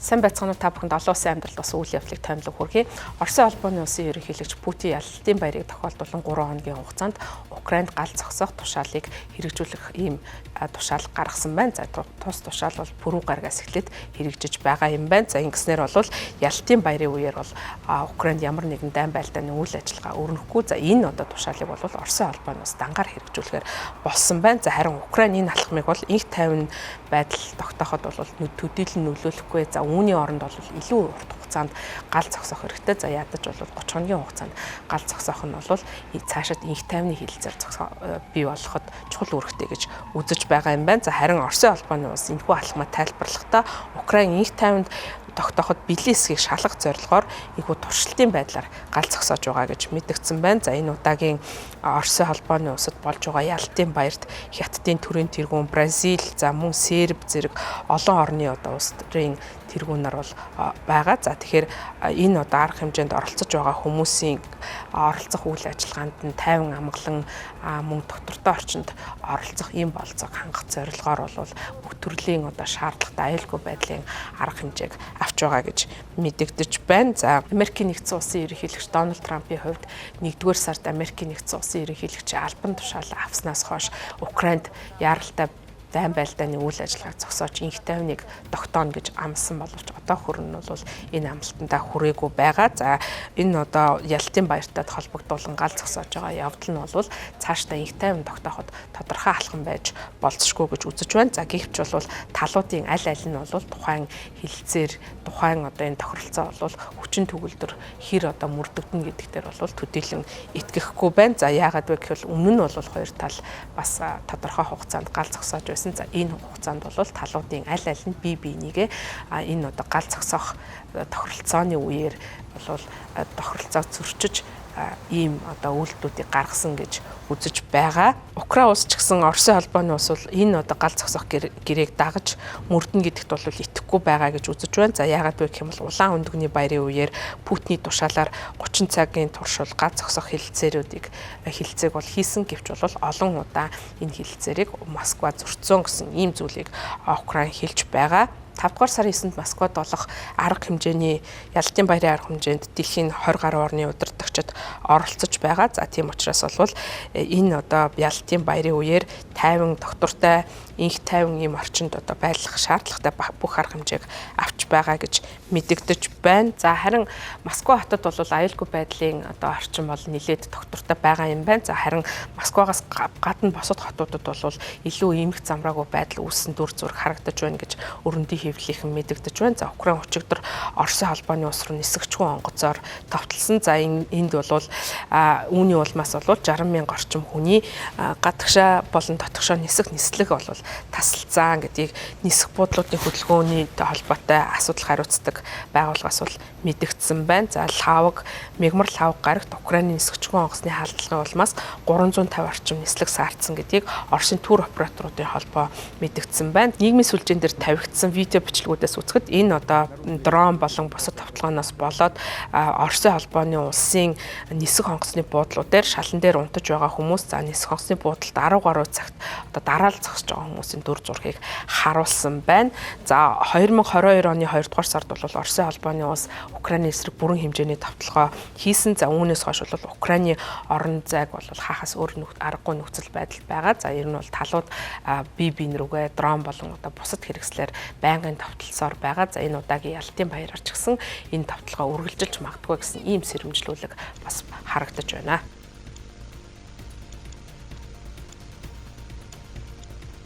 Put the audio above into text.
Сайн байцгаана уу та бүхэнд олон улсын амьдралд бас үйл явдлыг таймлаг хүргэе. Оросын холбооны улсын ерөнхийлөгч Путин ялалтын баярыг тохиолдуулан 3 хоногийн хугацаанд Украинд гал зогсоох тушаалыг хэрэгжүүлэх ийм тушаал гаргасан байна. За тус тушаал бол пүрэв гаргаас эхлээд хэрэгжиж байгаа юм байна. За ингэснээр бол ялалтын баярын үеэр бол Украинд ямар нэгэн дайн байлдааны үйл ажиллагаа өрнөхгүй. За энэ одоо тушаалыг бол Оросын холбооноос дангаар хэрэгжүүлэхээр болсон байна. За харин Украин энэ алхмыг бол инх тайван байдал тогтооход бол төдийлөн нөлөөлөхгүй. За үүний оронд бол илүү урт хугацаанд гал зогсоох хэрэгтэй. За ядаж бол 30 хоногийн хугацаанд гал зогсоох нь бол цаашид инх тайвны хилцээр бий болгоход чухал үүрэгтэй гэж үзэж байгаа юм байна. За харин Оросын холбооны улс энэхүү алхмаа тайлбарлахдаа Украин инх тайванд тогтооход Белисгийг шалгах зорилгоор энэхүү туршилтын байдлаар гал зогсоож байгаа гэж мэдгдсэн байна. За энэ удаагийн Оросын холбооны улсад болж байгаа ялалтын баярт Хятадын төрийн тэргүүн, Бразил, за мөн Серб зэрэг олон орны одоо улс төрийн тэргүүнээр бол байгаа. За тэгэхээр энэ одоо арга хэмжээнд оролцож байгаа хүмүүсийн оролцох үйл ажиллагаанд нь тайван амгалан мөн доктортой орчинд оролцох ийм болцоог хангах зорилгоор бол бүх төрлийн одоо шаардлагатай аюулгүй байдлын арга хэмжээг авч байгаа гэж мэдэгдэж байна. За Америкийн нэгдсэн улсын ерөнхийлөгч Дональд Трампын хувьд 1-р сард Америкийн нэгдсэн улсын ерөнхийлөгчийн албан тушаалаа авснаас хойш Украинд яаралтай дайн байлдааны үйл ажиллагааг зогсоож инх тайвныг тогтооно гэж амласан боловч одоо хүрэн нь бол энэ амлалтандаа хүрээгүй байгаа. За энэ одоо ялалтын баяртай холбогдуулан гал зогсоож байгаа явдал нь бол цаашдаа инх тайван тогтооход тодорхой алхам байж болцсохгүй гэж үзэж байна. За гэвч бол талуудын аль аль нь бол тухайн хилцээр тухайн одоо энэ тохиролцоо бол хүчин төгөлдөр хэр одоо мөрдөгдөн гэдэгтэр бол төдийлөн итгэхгүй байна. За яагаад вэ гэвэл өмнө нь бол хоёр тал бас тодорхой хугацаанд гал зогсоож байсан. За энэ хугацаанд бол талуудын аль аль нь бие бинийгээ энэ одоо гал зогсоох тохиролцооны үеэр бол тохиролцоог зөрчиж ийм одоо үйлдэлүүдийг гаргасан гэж үзэж байгаа. Украин улс ч гэсэн Оросын холбооны улс бол энэ одоо гал зогсоох гэрээг дагаж мөрдөн гэдэгт бол итгэхгүй байгаа гэж үзэж байна. За яагаад вэ гэх юм бол улаан өндөгний баярын үеэр Путиний тушаалаар 30 цагийн туршил гал зогсоох хилцээг бол хийсэн гэвч бол олон удаа энэ хилцээрийг Москва зөрчсөн гэсэн ийм зүйлийг Украин хэлж байгаа. 5-р сарын 9-нд Москвад болох арга хэмжээний ялалтын баярын арга хэмжээнд дэлхийн 20 гаруй орны удирдагчид оролцож байгаа. За тийм учраас бол энэ одоо ялалтын баярын үеэр тайван доктортой инх тайван ийм орчинд одоо байлгах шаардлагатай бүх арга хэмжээг авч байгаа гэж мэдэгдэж байна. За харин Москва хотод бол аюулгүй байдлын одоо орчин бол нэлээд доктортой байгаа юм байна. За харин Москвагаас гадна бусад хотуудад бол илүү иймэрх замраагүй байдал үүссэн дүр зураг харагдаж байна гэж өрөндийн хэвлэлийнхэн мэдэгдэж байна. За Украин өчигдөр Оросын холбооны улс руу нисгчгүй онгоцоор товтлсон. За энд бол үүний улмаас бол 60,000 орчим хүний гадагшаа болон дотгошоо нислэг бол тасалцсан гэдгийг нисэх буудлуудын хөдөлгөөний холбоотой асуудал хариуцдаг байгууллагаас бол мэдэгдсэн байна. За мегмар лавг гарагт Украины нисгчгүй онгоцны халдлагын улмаас 350 орчим нислэг саардсан гэдгийг Оросын тур операторуудын холбоо мэдэгдсэн байна. Нийгмийн сүлжээн дээр тавигдсан видео бичлэгүүдээс үзэхэд энэ одоо дрон болон бусад тавталгаанаас болоод Оросын холбооны улсын нисэх онгоцны буудлууд дээр шалан дээр унтаж байгаа хүмүүс за нисэх онгоцны буудалд 10 гаруй цагт одоо дараалал зогсож байгаа хүмүүсийн дүр зургийг харуулсан байна. За 2022 оны 2 дугаар сард бол Оросын холбооны улс Украины эсрэг бүрэн хэмжээний тавталгаа хийсэн. За үүнээс хойш бол Украины орон зайг бол хаахаас өөр аргагүй нөхцөл байдал байгаа. За ер нь бол талууд бие биен рүүгээ дрон болон одоо бусад хэрэгслээр байнгын тавталсаар байгаа. За энэ удаагийн ялалтын баяраар ч гэсэн энэ тавталгаа үргэлжилж магадгүй гэсэн ийм сэрэмжлүүлэг бас харагдаж байна.